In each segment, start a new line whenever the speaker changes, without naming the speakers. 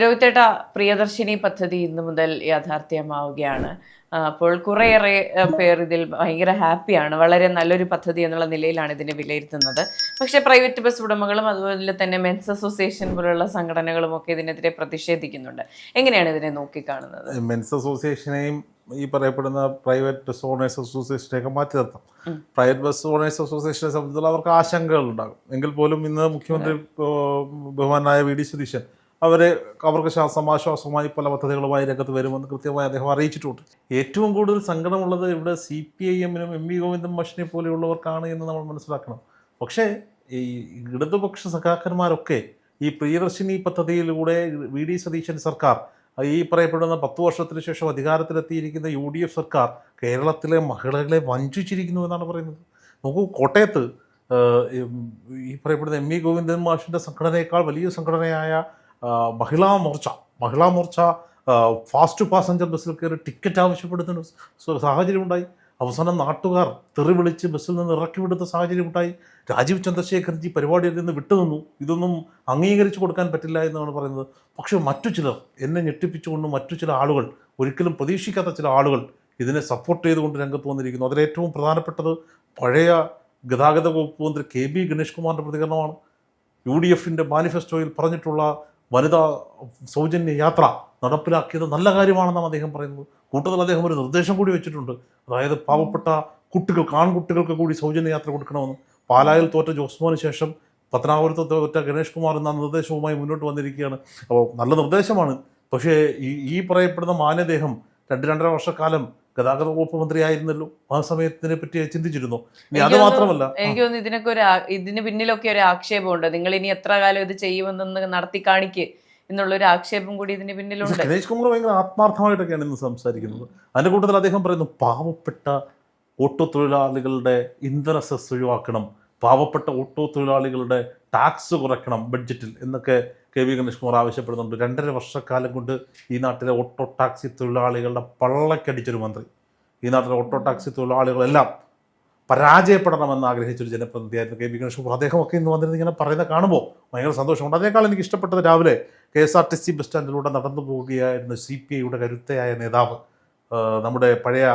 രോഹിത്തേട്ട, പ്രിയദർശിനി പദ്ധതി ഇന്നു മുതൽ യാഥാർത്ഥ്യമാവുകയാണ്. അപ്പോൾ കുറേയേറെ പേർ ഇതിൽ ഭയങ്കര ഹാപ്പിയാണ്. വളരെ നല്ലൊരു പദ്ധതി എന്നുള്ള നിലയിലാണ് ഇതിനെ വിലയിരുത്തുന്നത്. പക്ഷേ പ്രൈവറ്റ് ബസ് ഉടമകളും അതുപോലെ തന്നെ മെൻസ് അസോസിയേഷൻ പോലുള്ള സംഘടനകളും ഒക്കെ ഇതിനെതിരെ പ്രതിഷേധിക്കുന്നുണ്ട്. എങ്ങനെയാണ് ഇതിനെ നോക്കിക്കാണുന്നത്?
മെൻസ് അസോസിയേഷനെയും ഈ പറയപ്പെടുന്ന പ്രൈവറ്റ് ബസ് ഓണേഴ്സ് അസോസിയേഷനെയൊക്കെ മാറ്റി നിർത്താം. പ്രൈവറ്റ് ബസ് ഓണേഴ്സ് അസോസിയേഷനെ സംബന്ധിച്ചുള്ള അവർക്ക് ആശങ്കകൾ ഉണ്ടാകും. എങ്കിൽ പോലും ഇന്ന് മുഖ്യമന്ത്രി ബഹുമാനായ വി ഡി സതീശൻ അവർക്ക് സമാശ്വാസമായി പല പദ്ധതികളുമായി രംഗത്ത് വരുമെന്ന് കൃത്യമായി അദ്ദേഹം അറിയിച്ചിട്ടുണ്ട്. ഏറ്റവും കൂടുതൽ സങ്കടമുള്ളത് ഇവിടെ CPIM-നും MV ഗോവിന്ദൻ മാഷിനെ പോലെയുള്ളവർക്കാണ് എന്ന് നമ്മൾ മനസ്സിലാക്കണം. പക്ഷേ ഈ ഇടതുപക്ഷ സഖാക്കന്മാരൊക്കെ ഈ പ്രിയദർശിനി പദ്ധതിയിലൂടെ വി ഡി സതീശൻ സർക്കാർ, ഈ പറയപ്പെടുന്ന 10 വർഷത്തിന് ശേഷം അധികാരത്തിലെത്തിയിരിക്കുന്ന UDF സർക്കാർ കേരളത്തിലെ മഹിളകളെ വഞ്ചിച്ചിരിക്കുന്നു എന്നാണ് പറയുന്നത്. നോക്കൂ, കോട്ടയത്ത് ഈ പറയപ്പെടുന്ന MV ഗോവിന്ദൻ മാഷിൻ്റെ സംഘടനയേക്കാൾ വലിയ സംഘടനയായ മഹിളാ മോർച്ച ഫാസ്റ്റ് പാസഞ്ചർ ബസ്സിൽ കയറി ടിക്കറ്റ് ആവശ്യപ്പെടുന്ന സാഹചര്യമുണ്ടായി. അവസാനം നാട്ടുകാർ തെറി വിളിച്ച് ബസ്സിൽ നിന്ന് ഇറക്കി വിടുന്ന സാഹചര്യമുണ്ടായി. രാജീവ് ചന്ദ്രശേഖർജി പരിപാടിയിൽ നിന്ന് വിട്ടുനിന്നു. ഇതൊന്നും അംഗീകരിച്ചു കൊടുക്കാൻ പറ്റില്ല എന്നാണ് പറയുന്നത്. പക്ഷേ മറ്റു ചിലർ, എന്നെ ഞെട്ടിപ്പിച്ചുകൊണ്ട് മറ്റു ചില ആളുകൾ, ഒരിക്കലും പ്രതീക്ഷിക്കാത്ത ചില ആളുകൾ ഇതിനെ സപ്പോർട്ട് ചെയ്തുകൊണ്ട് രംഗത്ത് വന്നിരിക്കുന്നു. അതിലേറ്റവും പ്രധാനപ്പെട്ടത് പഴയ ഗതാഗത വകുപ്പ് മന്ത്രി KB ഗണേഷ് കുമാറിൻ്റെ പ്രതികരണമാണ്. UDF-ന്റെ മാനിഫെസ്റ്റോയിൽ പറഞ്ഞിട്ടുള്ള വനിതാ സൗജന്യ യാത്ര നടപ്പിലാക്കിയത് നല്ല കാര്യമാണെന്നാണ് അദ്ദേഹം പറയുന്നത്. കൂട്ടത്തിൽ അദ്ദേഹം ഒരു നിർദ്ദേശം കൂടി വെച്ചിട്ടുണ്ട്. അതായത് പാവപ്പെട്ട ആൺകുട്ടികൾക്ക് കൂടി സൗജന്യ യാത്ര കൊടുക്കണമെന്ന്. പാലായിൽ തോറ്റ ജോസ്മോന് ശേഷം പത്തനാപുരത്ത് തോറ്റ ഗണേഷ് കുമാർ എന്ന നിർദ്ദേശവുമായി മുന്നോട്ട് വന്നിരിക്കുകയാണ്. അപ്പോൾ നല്ല നിർദ്ദേശമാണ്. പക്ഷേ ഈ പറയപ്പെടുന്ന മാന്യദേഹം 2-2.5 വർഷക്കാലം ഗതാഗത വകുപ്പ് മന്ത്രിയായിരുന്നല്ലോ. ആ സമയത്തിനെ പറ്റി ചിന്തിച്ചിരുന്നു. ഇനി അത് മാത്രമല്ല,
എനിക്ക് തോന്നുന്നു ഇതിന് പിന്നിലൊക്കെ ഒരു ആക്ഷേപമുണ്ട്. നിങ്ങൾ ഇനി എത്ര കാലം ഇത് ചെയ്യുമെന്നൊന്ന് നടത്തി കാണിക്ക് എന്നുള്ളൊരു ആക്ഷേപം കൂടി ഇതിന് പിന്നിലുണ്ട്.
ഗണേഷ് കുമാർ ഭയങ്കര ആത്മാർത്ഥമായിട്ടൊക്കെയാണ് ഇന്ന് സംസാരിക്കുന്നത്. അതിൻ്റെ കൂട്ടത്തിൽ അദ്ദേഹം പറയുന്നു, പാവപ്പെട്ട ഓട്ടോ തൊഴിലാളികളുടെ ഇന്ധന സെസ് ഒഴിവാക്കണം, പാവപ്പെട്ട ഓട്ടോ തൊഴിലാളികളുടെ ടാക്സ് കുറയ്ക്കണം ബഡ്ജറ്റിൽ എന്നൊക്കെ KB ഗണേഷ് കുമാർ ആവശ്യപ്പെടുന്നുണ്ട്. 2.5 വർഷക്കാലം കൊണ്ട് ഈ നാട്ടിലെ ഓട്ടോ ടാക്സി തൊഴിലാളികളുടെ പള്ളക്കടിച്ചൊരു മന്ത്രി, ഈ നാട്ടിലെ ഓട്ടോ ടാക്സി തൊഴിലാളികളെല്ലാം പരാജയപ്പെടണമെന്ന് ആഗ്രഹിച്ചൊരു ജനപ്രതിനിധിയായിരുന്നു KB ഗണേഷ് കുമാർ. അദ്ദേഹമൊക്കെ ഇന്ന് വന്നിരുന്ന് ഇങ്ങനെ പറയുന്നത് കാണുമ്പോൾ ഭയങ്കര സന്തോഷമുണ്ട്. അതിനേക്കാൾ എനിക്ക് ഇഷ്ടപ്പെട്ടത് രാവിലെ KSRTC ബസ് സ്റ്റാൻഡിലൂടെ നടന്നു പോവുകയായിരുന്നു CPI-യുടെ കരുത്തയായ നേതാവ്, നമ്മുടെ പഴയ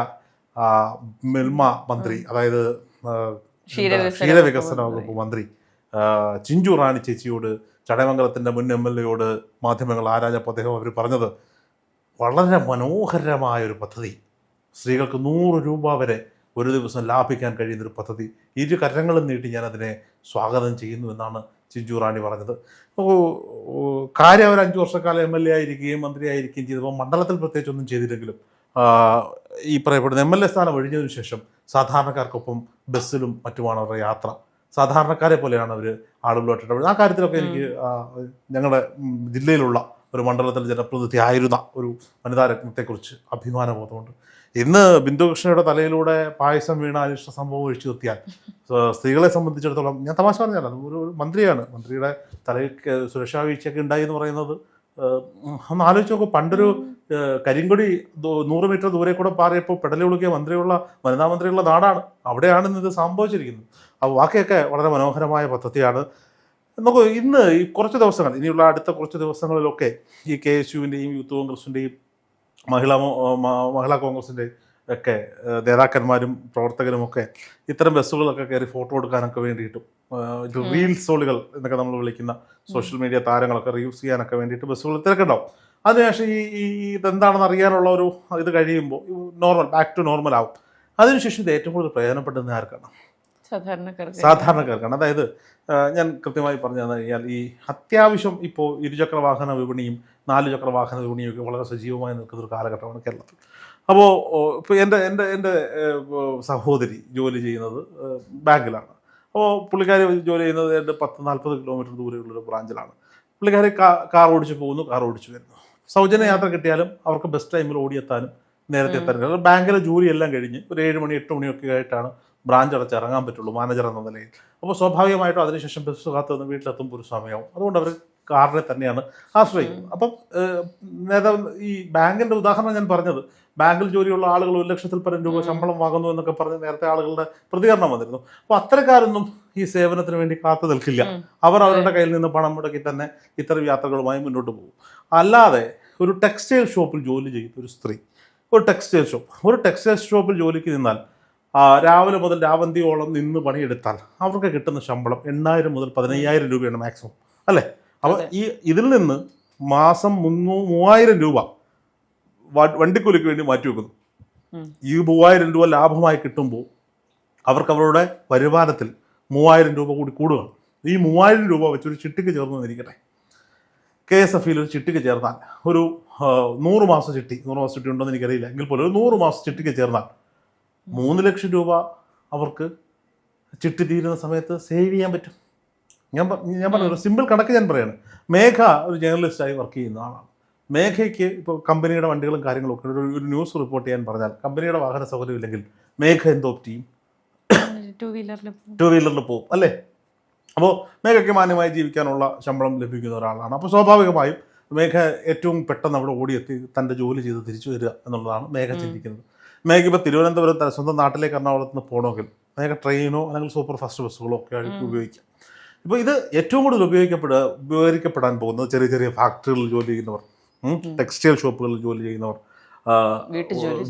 മിൽമ മന്ത്രി, അതായത് ക്ഷീരവികസന വകുപ്പ് മന്ത്രി ചിഞ്ചു റാണി ചേച്ചിയോട്, ചടയമംഗലത്തിൻ്റെ മുൻ MLA-യോട് മാധ്യമങ്ങൾ ആരാഞ്ഞപ്പോൾ അവർ പറഞ്ഞത്, വളരെ മനോഹരമായൊരു പദ്ധതി, സ്ത്രീകൾക്ക് 100 രൂപ വരെ ഒരു ദിവസം ലാഭിക്കാൻ കഴിയുന്നൊരു പദ്ധതി, 2 കരങ്ങളും നീട്ടി ഞാൻ അതിനെ സ്വാഗതം ചെയ്യുന്നു എന്നാണ് ചിഞ്ചു റാണി പറഞ്ഞത്. കാര്യം അവർ 5 വർഷക്കാലം MLA ആയിരിക്കുകയും മന്ത്രിയായിരിക്കുകയും ചെയ്തപ്പോൾ മണ്ഡലത്തിൽ പ്രത്യേകിച്ചൊന്നും ചെയ്തില്ലെങ്കിലും ഈ പറയപ്പെടുന്ന MLA സ്ഥാനം ഒഴിഞ്ഞതിനു ശേഷം സാധാരണക്കാർക്കൊപ്പം ബസ്സിലും മറ്റുമാണ് അവരുടെ യാത്ര. സാധാരണക്കാരെ പോലെയാണ് അവർ ആളുകളോട്ട് ഇടപെടുന്നത്. ആ കാര്യത്തിലൊക്കെ എനിക്ക് ഞങ്ങളുടെ ജില്ലയിലുള്ള ഒരു മണ്ഡലത്തിൽ ജനപ്രതിനിധി ആയിരുന്ന ഒരു വനിതാ രത്നത്തെക്കുറിച്ച് അഭിമാനബോധമുണ്ട്. ഇന്ന് ബിന്ദുകൃഷ്ണയുടെ തലയിലൂടെ പായസം വീണ അനിഷ്ട സംഭവം ഒഴിച്ചു നിർത്തിയാൽ സ്ത്രീകളെ സംബന്ധിച്ചിടത്തോളം, ഞാൻ തമാശ പറഞ്ഞാൽ ഒരു മന്ത്രിയാണ്, മന്ത്രിയുടെ തലയിൽ സുരക്ഷാ വീഴ്ചയൊക്കെ ഉണ്ടായി എന്ന് പറയുന്നത് ഒന്ന് ആലോചിച്ച് നോക്കും. പണ്ടൊരു കരിങ്കൊടി 100 മീറ്റർ ദൂരെ കൂടെ പാറിയപ്പോൾ പെടലി ഒളുക്കിയ വനിതാ മന്ത്രിയുള്ള നാടാണ്. അവിടെയാണ് ഇന്ന് ഇത് സംഭവിച്ചിരിക്കുന്നത്. അപ്പോൾ ബാക്കിയൊക്കെ വളരെ മനോഹരമായ പദ്ധതിയാണ്. നമുക്ക് ഇന്ന് ഈ കുറച്ച് ദിവസങ്ങൾ, ഇനിയുള്ള അടുത്ത കുറച്ച് ദിവസങ്ങളിലൊക്കെ ഈ KSU-വിൻ്റെയും യൂത്ത് കോൺഗ്രസിൻ്റെയും മഹിളാ കോൺഗ്രസിൻ്റെ ഒക്കെ നേതാക്കന്മാരും പ്രവർത്തകരുമൊക്കെ ഇത്തരം ബസ്സുകളൊക്കെ കയറി ഫോട്ടോ എടുക്കാനൊക്കെ വേണ്ടിയിട്ടും റീൽസോളുകൾ എന്നൊക്കെ നമ്മൾ വിളിക്കുന്ന സോഷ്യൽ മീഡിയ താരങ്ങളൊക്കെ റീൽസ് ചെയ്യാനൊക്കെ വേണ്ടിയിട്ട് ബസ്സുകൾ തിരക്കുണ്ടാവും. അതിനുശേഷം ഈ ഇതെന്താണെന്ന് അറിയാനുള്ള ഒരു ഇത് കഴിയുമ്പോൾ ബാക്ക് ടു നോർമൽ ആവും. അതിനുശേഷം ഇത് ഏറ്റവും കൂടുതൽ പ്രയോജനപ്പെടുന്ന ആർക്കാണ്? സാധാരണക്കാർക്കാണ്. അതായത് ഞാൻ കൃത്യമായി പറഞ്ഞു കഴിഞ്ഞാൽ, ഈ അത്യാവശ്യം ഇപ്പോൾ 2-ചക്ര വാഹന വിപണിയും 4-ചക്ര വാഹന വിപണിയും ഒക്കെ വളരെ സജീവമായി നിൽക്കുന്ന ഒരു കാലഘട്ടമാണ് കേരളത്തിൽ. അപ്പോൾ ഇപ്പോൾ എൻ്റെ സഹോദരി ജോലി ചെയ്യുന്നത് ബാങ്കിലാണ്. അപ്പോൾ പുള്ളിക്കാരി ജോലി ചെയ്യുന്നത് എൻ്റെ 10-40 കിലോമീറ്റർ ദൂരെയുള്ളൊരു ബ്രാഞ്ചിലാണ്. പുള്ളിക്കാരി കാർ ഓടിച്ച് പോകുന്നു, കാർ ഓടിച്ച് വരുന്നു. സൗജന്യ യാത്ര കിട്ടിയാലും അവർക്ക് ബെസ്റ്റ് ടൈമിൽ ഓടിയെത്താനും നേരത്തെ എത്താനും. ബാങ്കിലെ ജോലിയെല്ലാം കഴിഞ്ഞ് ഒരു 7 മണി 8 മണിയൊക്കെ ആയിട്ടാണ് ബ്രാഞ്ച് അടച്ച് ഇറങ്ങാൻ പറ്റുള്ളൂ മാനേജർ എന്ന നിലയിൽ. അപ്പോൾ സ്വാഭാവികമായിട്ടും അതിനുശേഷം ബസ് കാത്ത് നിന്ന് വീട്ടിലെത്തുമ്പോൾ ഒരു സമയമാവും. അതുകൊണ്ട് അവർ കാറിനെ തന്നെയാണ് ആശ്രയിക്കുന്നത്. അപ്പം നേതാവ് ഈ ബാങ്കിന്റെ ഉദാഹരണം ഞാൻ പറഞ്ഞത്, ബാങ്കിൽ ജോലിയുള്ള ആളുകൾ 1,00,000-ൽ പരം രൂപ ശമ്പളം വാങ്ങുന്നു എന്നൊക്കെ പറഞ്ഞ് നേരത്തെ ആളുകളുടെ പ്രതികരണം വന്നിരുന്നു. അപ്പോൾ അത്തരക്കാരൊന്നും ഈ സേവനത്തിന് വേണ്ടി കാത്തു നിൽക്കില്ല. അവർ അവരുടെ കയ്യിൽ നിന്ന് പണം മുടക്കി തന്നെ ഇത്തരം യാത്രകളുമായി മുന്നോട്ട് പോകും. അല്ലാതെ ഒരു ടെക്സ്റ്റൈൽ ഷോപ്പിൽ ജോലി ചെയ്യുന്ന ഒരു സ്ത്രീ, ഒരു ടെക്സ്റ്റൈൽ ഷോപ്പിൽ ജോലിക്ക് നിന്നാൽ രാവിലെ മുതൽ രാവന്തിയോളം നിന്ന് പണിയെടുത്താൽ അവർക്ക് കിട്ടുന്ന ശമ്പളം 8,000 മുതൽ 15,000 രൂപയാണ് മാക്സിമം, അല്ലേ? അപ്പോൾ ഇതിൽ നിന്ന് മാസം 3,000 രൂപ വണ്ടിക്കൂലിക്ക് വേണ്ടി മാറ്റി വെക്കുന്നു. ഈ 3,000 രൂപ ലാഭമായി കിട്ടുമ്പോൾ അവർക്ക് അവരുടെ വരുമാനത്തിൽ 3,000 രൂപ കൂടി കൂടുകയാണ്. ഈ 3,000 രൂപ വെച്ചൊരു ചിട്ടിക്ക് ചേർന്ന് വന്നിരിക്കട്ടെ, KSF-ൽ ഒരു ചിട്ടിക്ക് ചേർന്നാൽ ഒരു 100 മാസം ചിട്ടി ഉണ്ടോയെന്ന് എനിക്കറിയില്ല, എങ്കിൽ പോലും ഒരു 100 മാസം ചിട്ടിക്ക് ചേർന്നാൽ 3 ലക്ഷം രൂപ അവർക്ക് ചിട്ടി തീരുന്ന സമയത്ത് സേവ് ചെയ്യാൻ പറ്റും. ഞാൻ പറഞ്ഞ ഒരു സിമ്പിൾ കണക്ക് ഞാൻ പറയാണ്. മേഘ ഒരു ജേർണലിസ്റ്റായി വർക്ക് ചെയ്യുന്ന ആളാണ്. മേഘയ്ക്ക് ഇപ്പോൾ കമ്പനിയുടെ വണ്ടികളും കാര്യങ്ങളും ഒക്കെ ഒരു ന്യൂസ് റിപ്പോർട്ട് ചെയ്യാൻ പറഞ്ഞാൽ കമ്പനിയുടെ വാഹന സൗകര്യം ഇല്ലെങ്കിൽ മേഘ എന്തോ ചെയ്യും? ടു വീലറിൽ പോകും, അല്ലേ? അപ്പോൾ മേഘയ്ക്ക് മാന്യമായി ജീവിക്കാനുള്ള ശമ്പളം ലഭിക്കുന്ന ഒരാളാണ്. അപ്പോൾ സ്വാഭാവികമായും മേഘ ഏറ്റവും പെട്ടെന്ന് അവിടെ ഓടിയെത്തി തൻ്റെ ജോലി ചെയ്ത് തിരിച്ചു വരിക എന്നുള്ളതാണ് മേഘ ചിന്തിക്കുന്നത്. മേഘ ഇപ്പോൾ തിരുവനന്തപുരം സ്വന്തം നാട്ടിലേക്ക് എറണാകുളത്ത് നിന്ന് പോകണമെങ്കിൽ മേഘ ട്രെയിനോ അല്ലെങ്കിൽ സൂപ്പർ ഫാസ്റ്റ് ബസ്സുകളോ ഒക്കെ ആയിട്ട് ഉപയോഗിക്കാം. ഇപ്പോൾ ഇത് ഏറ്റവും കൂടുതൽ ഉപകരിക്കപ്പെടാൻ പോകുന്നത് ചെറിയ ചെറിയ ഫാക്ടറികളിൽ ജോലി ചെയ്യുന്നവർ, ടെക്സ്റ്റൈൽ ഷോപ്പുകളിൽ ജോലി ചെയ്യുന്നവർ,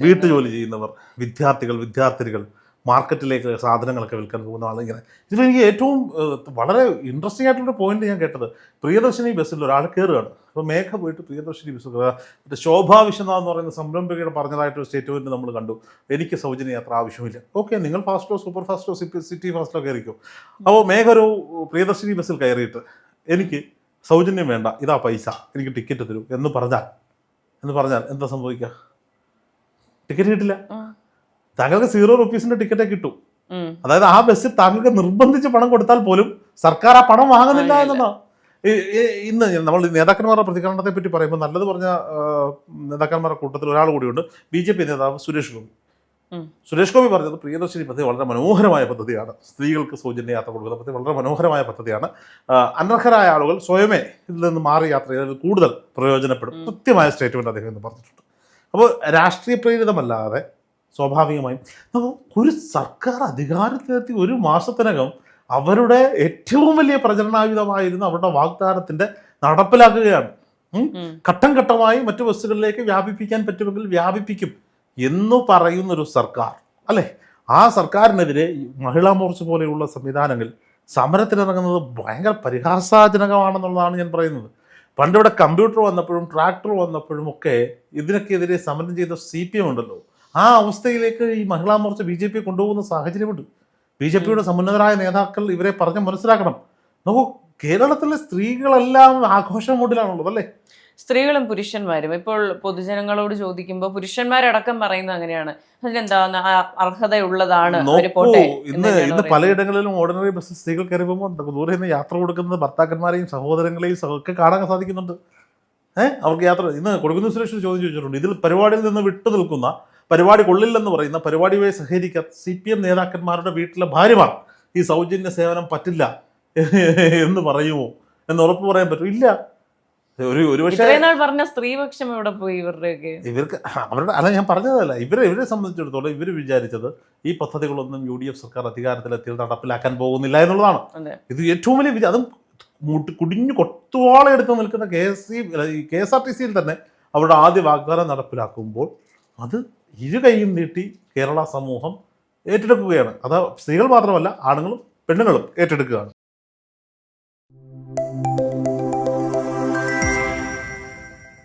വീട്ടുജോലി ചെയ്യുന്നവർ, വിദ്യാർത്ഥിനികൾ, മാർക്കറ്റിലേക്ക് സാധനങ്ങളൊക്കെ വിൽക്കാൻ പോകുന്ന ആളിങ്ങനെ. ഇതിലെനിക്ക് ഏറ്റവും വളരെ ഇൻട്രസ്റ്റിംഗ് ആയിട്ടുള്ളൊരു പോയിന്റ് ഞാൻ കേട്ടത്, പ്രിയദർശിനി ബസ്സിൽ ഒരാൾ കയറുകയാണ്. അപ്പോൾ മേഘ പോയിട്ട് പ്രിയദർശിനി ബസ് മറ്റേ ശോഭാ വിശ്വനാഥ് എന്ന് പറയുന്ന സംരംഭകയുടെ പറഞ്ഞതായിട്ടൊരു സ്റ്റേറ്റ്മെൻറ്റ് നമ്മൾ കണ്ടു, എനിക്ക് സൗജന്യ യാത്ര ആവശ്യമില്ല. ഓക്കെ, നിങ്ങൾ ഫാസ്റ്റോ സൂപ്പർ ഫാസ്റ്റോ സിറ്റി ഫാസ്റ്റോ കയറിക്കോ. അപ്പോൾ മേഘ ഒരു പ്രിയദർശിനി ബസ്സിൽ കയറിയിട്ട് എനിക്ക് സൗജന്യം വേണ്ട, ഇതാ പൈസ, എനിക്ക് ടിക്കറ്റ് തരൂ എന്ന് പറഞ്ഞാൽ എന്താ സംഭവിക്കുക? ടിക്കറ്റ് കിട്ടില്ല. താങ്കൾക്ക് 0 രൂപീസിന്റെ ടിക്കറ്റേ കിട്ടും. അതായത് ആ ബസ്സിൽ താങ്കൾക്ക് നിർബന്ധിച്ച് പണം കൊടുത്താൽ പോലും സർക്കാർ ആ പണം വാങ്ങുന്നില്ല എന്നതാണ്. ഇന്ന് നമ്മൾ നേതാക്കന്മാരുടെ പ്രതികരണത്തെ പറ്റി പറയുമ്പോൾ നല്ലത് പറഞ്ഞ നേതാക്കന്മാരുടെ കൂട്ടത്തിൽ ഒരാൾ കൂടിയുണ്ട്, BJP നേതാവ് സുരേഷ് ഗോപി പറഞ്ഞത് പ്രിയദർശിനി പദ്ധതി വളരെ മനോഹരമായ പദ്ധതിയാണ്, സ്ത്രീകൾക്ക് സൗജന്യ യാത്ര കൊടുക്കുന്ന പദ്ധതി വളരെ മനോഹരമായ പദ്ധതിയാണ്, അനർഹരായ ആളുകൾ സ്വയമേ ഇതിൽ നിന്ന് മാറി യാത്ര ചെയ്താൽ കൂടുതൽ പ്രയോജനപ്പെടും. കൃത്യമായ സ്റ്റേറ്റ്മെന്റ് അദ്ദേഹം എന്ന് പറഞ്ഞിട്ടുണ്ട്. അപ്പോൾ രാഷ്ട്രീയ പ്രേരിതമല്ലാതെ സ്വാഭാവികമായും ഒരു സർക്കാർ അധികാരത്തിലെത്തി 1 മാസത്തിനകം അവരുടെ ഏറ്റവും വലിയ പ്രചരണായുധമായിരുന്ന അവരുടെ വാഗ്ദാനത്തിന്റെ നടപ്പിലാക്കുകയാണ്. ഘട്ടം ഘട്ടമായി മറ്റു ബസ്സുകളിലേക്ക് വ്യാപിപ്പിക്കാൻ പറ്റുമെങ്കിൽ വ്യാപിപ്പിക്കും എന്ന് പറയുന്നൊരു സർക്കാർ, അല്ലേ? ആ സർക്കാരിനെതിരെ മഹിളാ മോർച്ച പോലെയുള്ള സംവിധാനങ്ങൾ സമരത്തിനിറങ്ങുന്നത് ഭയങ്കര പരിഹാസാജനകമാണെന്നുള്ളതാണ് ഞാൻ പറയുന്നത്. പണ്ടിവിടെ കമ്പ്യൂട്ടർ വന്നപ്പോഴും ട്രാക്ടർ വന്നപ്പോഴും ഒക്കെ ഇതിനൊക്കെതിരെ സമരം ചെയ്ത CPM ഉണ്ടല്ലോ, ആ അവസ്ഥയിലേക്ക് ഈ മഹിളാ മോർച്ച BJP കൊണ്ടുപോകുന്ന സാഹചര്യമുണ്ട്. BJPയുടെ സമുന്നതരായ നേതാക്കൾ ഇവരെ പറഞ്ഞ് മനസ്സിലാക്കണം. നോക്കൂ, കേരളത്തിലെ സ്ത്രീകളെല്ലാം ആഘോഷ മൂഡിലാണുള്ളത്, അല്ലേ?
സ്ത്രീകളും പുരുഷന്മാരും ഇപ്പോൾ പൊതുജനങ്ങളോട് ചോദിക്കുമ്പോൾ പുരുഷന്മാരടക്കം പറയുന്നത് അങ്ങനെയാണ്, അതിനെന്താ അർഹതയുള്ളതാണ്.
ഇന്ന് പലയിടങ്ങളിലും ഓർഡിനറി ബസ് സ്ത്രീകൾ കയറി പോകുമ്പോൾ ദൂരെ നിന്ന് യാത്ര കൊടുക്കുന്നത് ഭർത്താക്കന്മാരെയും സഹോദരങ്ങളെയും ഒക്കെ കാണാൻ സാധിക്കുന്നുണ്ട്. അവർക്ക് യാത്ര ഇന്ന് കൊടുക്കുന്ന സുരേഷ് ചോദ്യം ചോദിച്ചിട്ടുണ്ട്, ഇതിൽ പരിപാടിയിൽ നിന്ന് വിട്ടു നിൽക്കുന്ന, പരിപാടി കൊള്ളില്ലെന്ന് പറയുന്ന, പരിപാടിയുമായി സഹകരിക്കാത്ത CPM നേതാക്കന്മാരുടെ വീട്ടിലെ ഭാര്യമാർ ഈ സൗജന്യ സേവനം പറ്റില്ല എന്ന് പറയുമോ എന്ന് ഉറപ്പ് പറയാൻ പറ്റും? ഇല്ല. ഒരു പക്ഷേ
പറഞ്ഞ സ്ത്രീപക്ഷം എവിടെ പോയി?
ഇവർക്ക് അവരുടെ അല്ല, ഞാൻ പറഞ്ഞതല്ല, ഇവരെ സംബന്ധിച്ചിടത്തോളം ഇവർ വിചാരിച്ചത് ഈ പദ്ധതികളൊന്നും UDF സർക്കാർ അധികാരത്തിലെത്തിയത് നടപ്പിലാക്കാൻ പോകുന്നില്ല എന്നുള്ളതാണ്. ഇത് ഏറ്റവും വലിയ അതും കുടിഞ്ഞു കൊത്തുവാള എടുത്ത് നിൽക്കുന്ന KSRTC-യിൽ തന്നെ അവരുടെ ആദ്യ വാഗ്ദാനം നടപ്പിലാക്കുമ്പോൾ അത് ഇരു കൈയും നീട്ടി കേരള സമൂഹം ഏറ്റെടുക്കുകയാണ്. അത് സ്ത്രീകൾ മാത്രമല്ല, ആണുങ്ങളും പെണ്ണുങ്ങളും ഏറ്റെടുക്കുകയാണ്.